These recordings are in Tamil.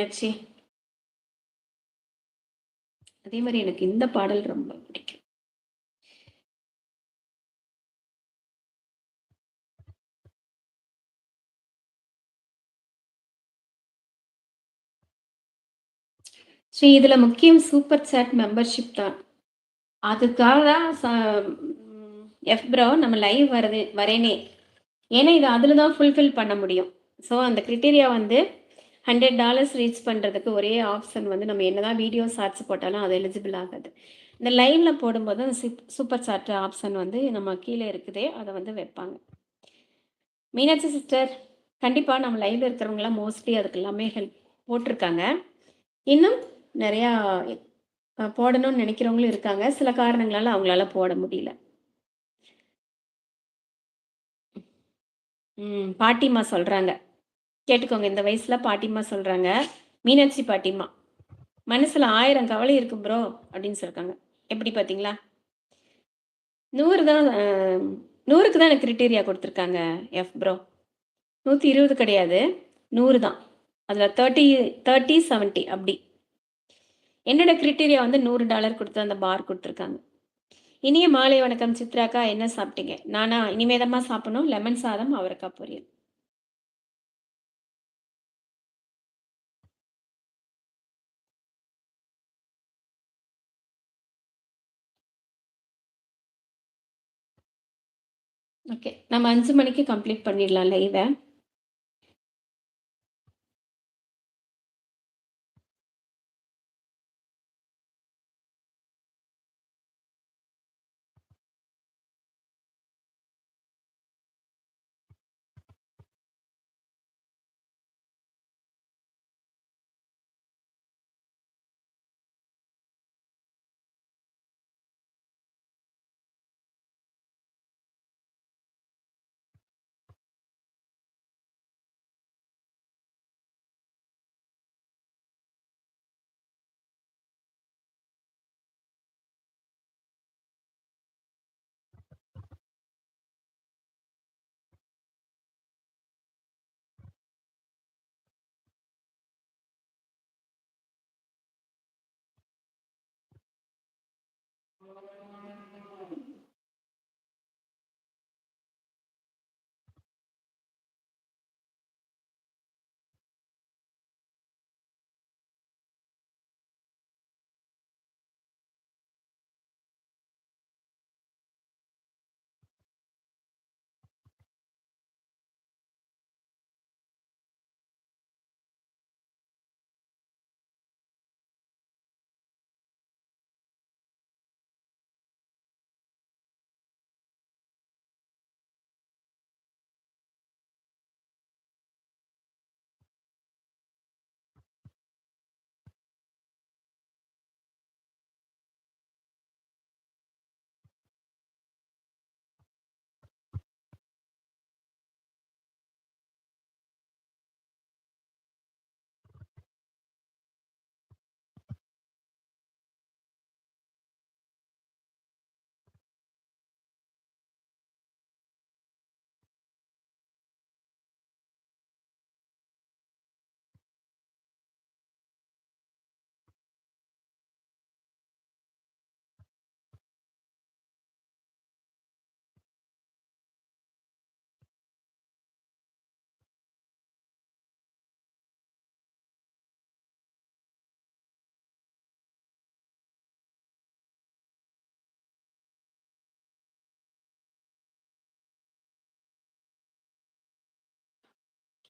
ஆச்சு. அதே மாரி எனக்கு இந்த பாடல் ரொம்ப பிடிக்கும். இதுல முக்கியம் சூப்பர் சாட் மெம்பர்ஷிப் தான். அதுக்காக தான் எஃப் ப்ரோ நம்ம லைவ் வரேனே. ஏன்னா, இது அதில தான் ஃபுல்ஃபில் பண்ண முடியும். ஸோ, அந்த கிரைட்டீரியா வந்து $100 ரீச் பண்றதுக்கு ஒரே ஆப்ஷன் வந்து நம்ம என்னதான் வீடியோ ஷார்ட்ஸ் போட்டாலும் அது எலிஜிபிள் ஆகாது. இந்த லைவ்ல போடும்போது அந்த சூப்பர் சாட் ஆப்ஷன் வந்து நம்ம கீழ இருக்குதே, அத வந்து வைப்பாங்க. மீனாட்சி சிஸ்டர், கண்டிப்பா நம்ம லைவ்ல இருக்கிறவங்கலாம் மோஸ்ட்லி அதுக்கு எல்லாமே ஹெல்ப் போட்டுருக்காங்க. இன்னும் நெறையா போடணும்னு நெனைக்கிறவங்களும் இருக்காங்க. சில காரணங்களால அவங்களால போட முடியல. பாட்டிம்மா சொல்றாங்க. கேட்டுக்கோங்க. இந்த வயசுல பாட்டிம்மா சொல்றாங்க. மீனாட்சி பாட்டிம்மா. "மனசுல 1000 கவலை இருக்கு ப்ரோ" அப்படின்னு சொல்லிருக்காங்க. எப்படி பார்த்தீங்களா? 100 தான் 100க்கு தான் எனக்கு கிரைட்டீரியா குடுத்துருக்காங்க எஃப் ப்ரோ. 120 கிடையாது. 100 தான். அதுல 30, 30, 70 அப்படி. என்னோட கிரைட்டீரியா வந்து $100 குடுத்து அந்த பார் குடுத்துருக்காங்க. இனிய மாலை வணக்கம் சித்ராக்கா. என்ன சாப்பிட்டீங்க? நானா? இனிமே தாம்மா சாப்பிடணும். லெமன் சாதம், அவரக்காய் பொரியல். ஓகே. நம்ம 5 மணிக்கு கம்ப்ளீட் பண்ணிடலாம் லைவ.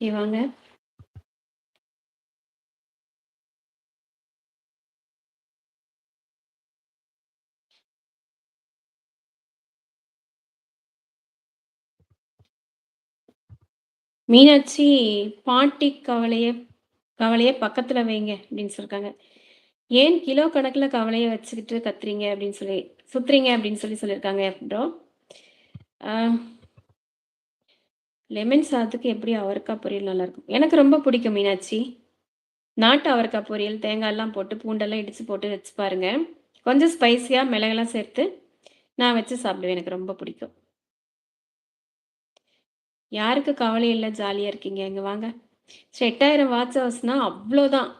ஓகே வாங்க. மீனாட்சி பாட்டி கவலைய பக்கத்துல வைங்க அப்படின்னு சொல்லிருக்காங்க. ஏன் கிலோ கணக்குல கவலைய வச்சுக்கிட்டு கத்துறீங்க அப்படின்னு சொல்லி சுத்துறீங்க அப்படின்னு சொல்லியிருக்காங்க ப்ரோ. ஆ லெமன் சாதத்துக்கு எப்படி அவரைக்காய் பொரியல் நல்லாயிருக்கும். எனக்கு ரொம்ப பிடிக்கும் மீனாட்சி. நாட்டு அவரைக்காய் பொரியல், தேங்காய்லாம் போட்டு, பூண்டெல்லாம் இடிச்சு போட்டு வச்சு பாருங்க. கொஞ்சம் ஸ்பைசியா மிளகெல்லாம் சேர்த்து நான் வச்சு சாப்பிடுவேன். எனக்கு ரொம்ப பிடிக்கும். யாருக்கு கவலை இல்ல, ஜாலியா இருக்கீங்க. இங்க வாங்க. ஸோ 8000 வாட்ச் ஹவர்ஸ்னா அவ்ளோதான்.